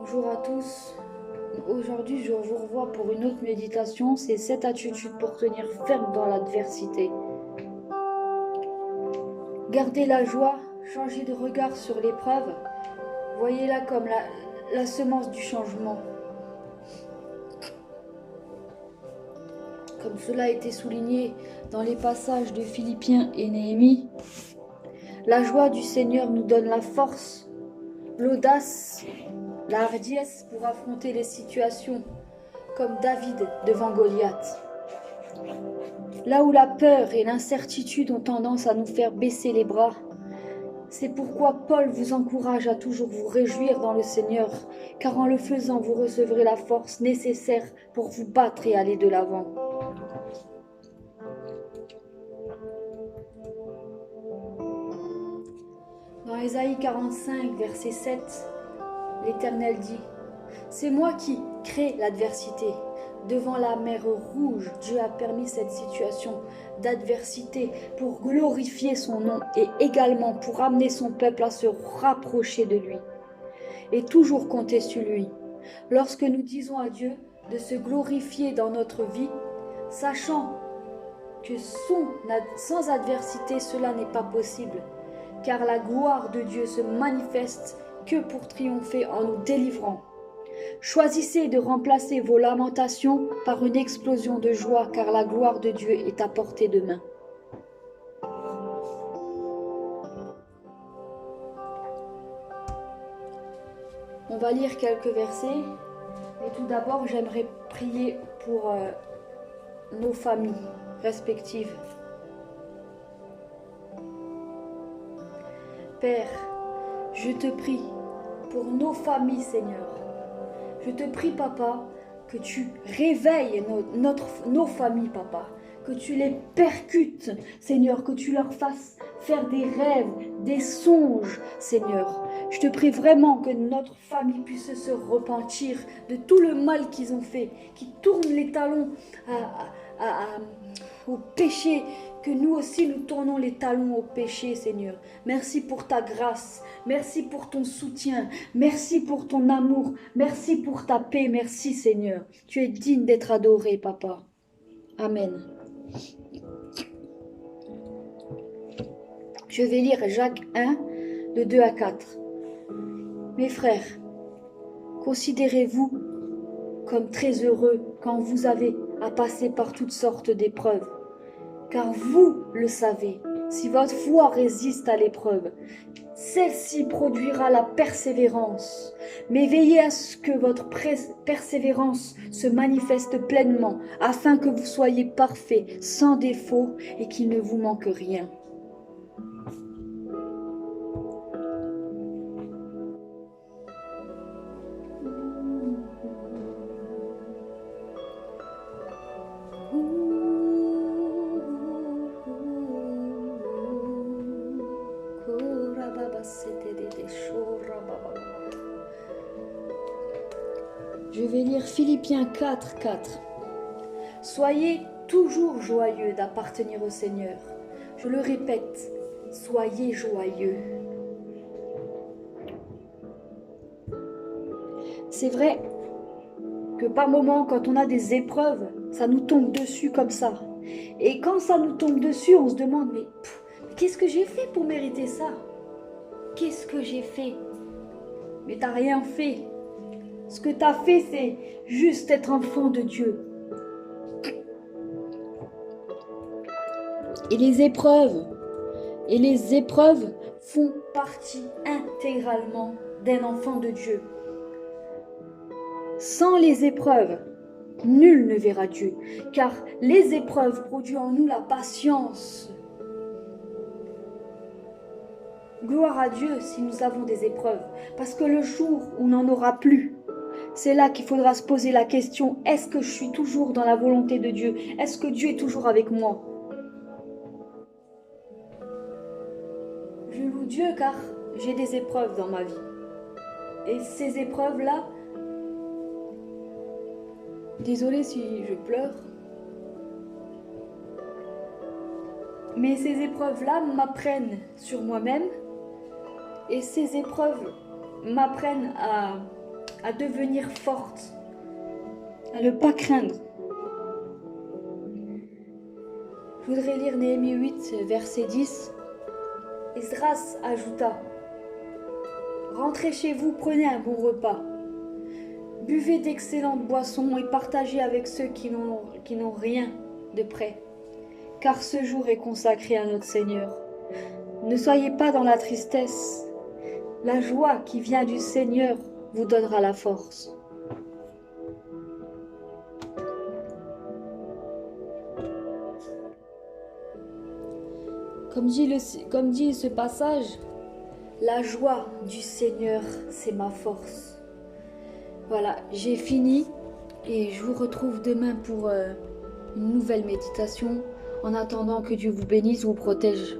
Bonjour à tous. Aujourd'hui, je vous revois pour une autre méditation. C'est cette attitude pour tenir ferme dans l'adversité. Gardez la joie, changez de regard sur l'épreuve. Voyez-la comme la semence du changement. Comme cela a été souligné dans les passages de Philippiens et Néhémie, la joie du Seigneur nous donne la force, l'audace, la hardiesse pour affronter les situations, comme David devant Goliath. Là où la peur et l'incertitude ont tendance à nous faire baisser les bras, c'est pourquoi Paul vous encourage à toujours vous réjouir dans le Seigneur, car en le faisant, vous recevrez la force nécessaire pour vous battre et aller de l'avant. Dans Ésaïe 45, verset 7, l'Éternel dit « C'est moi qui crée l'adversité. Devant la mer rouge, Dieu a permis cette situation d'adversité pour glorifier son nom et également pour amener son peuple à se rapprocher de lui et toujours compter sur lui. Lorsque nous disons à Dieu de se glorifier dans notre vie, sachant que sans adversité, cela n'est pas possible, car la gloire de Dieu se manifeste que pour triompher en nous délivrant. Choisissez de remplacer vos lamentations par une explosion de joie, car la gloire de Dieu est à portée de main. On va lire quelques versets, et tout d'abord, j'aimerais prier pour nos familles respectives. Père, je te prie pour nos familles, Seigneur. Je te prie, Papa, que tu réveilles nos familles, Papa, que tu les percutes, Seigneur, que tu leur fasses faire des rêves, des songes, Seigneur. Je te prie vraiment que notre famille puisse se repentir de tout le mal qu'ils ont fait, qui tournent les talons au péché, que nous aussi nous tournons les talons au péché, Seigneur. Merci pour ta grâce, merci pour ton soutien, merci pour ton amour, merci pour ta paix, merci Seigneur. Tu es digne d'être adoré, Papa. Amen. Je vais lire Jacques 1, de 2 à 4. Mes frères, considérez-vous comme très heureux quand vous avez à passer par toutes sortes d'épreuves. Car vous le savez, si votre foi résiste à l'épreuve, celle-ci produira la persévérance. Mais veillez à ce que votre persévérance se manifeste pleinement, afin que vous soyez parfaits, sans défaut, et qu'il ne vous manque rien. Je vais lire Philippiens 4, 4. Soyez toujours joyeux d'appartenir au Seigneur. Je le répète, soyez joyeux. C'est vrai que par moments, quand on a des épreuves, ça nous tombe dessus comme ça. Et quand ça nous tombe dessus, on se demande, mais qu'est-ce que j'ai fait pour mériter ça? Qu'est-ce que j'ai fait? Mais t'as rien fait. Ce que t'as fait, c'est juste être enfant de Dieu. Et les épreuves font partie intégralement d'un enfant de Dieu. Sans les épreuves, nul ne verra Dieu, car les épreuves produisent en nous la patience. Gloire à Dieu si nous avons des épreuves, parce que le jour où on n'en aura plus, c'est là qu'il faudra se poser la question, est-ce que je suis toujours dans la volonté de Dieu? Est-ce que Dieu est toujours avec moi? Je loue Dieu car j'ai des épreuves dans ma vie. Et ces épreuves-là, désolée si je pleure, mais ces épreuves-là m'apprennent sur moi-même et ces épreuves m'apprennent à à devenir forte, à ne pas craindre. Je voudrais lire Néhémie 8, verset 10. Esdras ajouta: rentrez chez vous, prenez un bon repas. Buvez d'excellentes boissons et partagez avec ceux qui n'ont rien de près. Car ce jour est consacré à notre Seigneur. Ne soyez pas dans la tristesse. La joie qui vient du Seigneur vous donnera la force. Comme dit ce passage, la joie du Seigneur, c'est ma force. Voilà, j'ai fini et je vous retrouve demain pour une nouvelle méditation. En attendant, que Dieu vous bénisse, vous protège.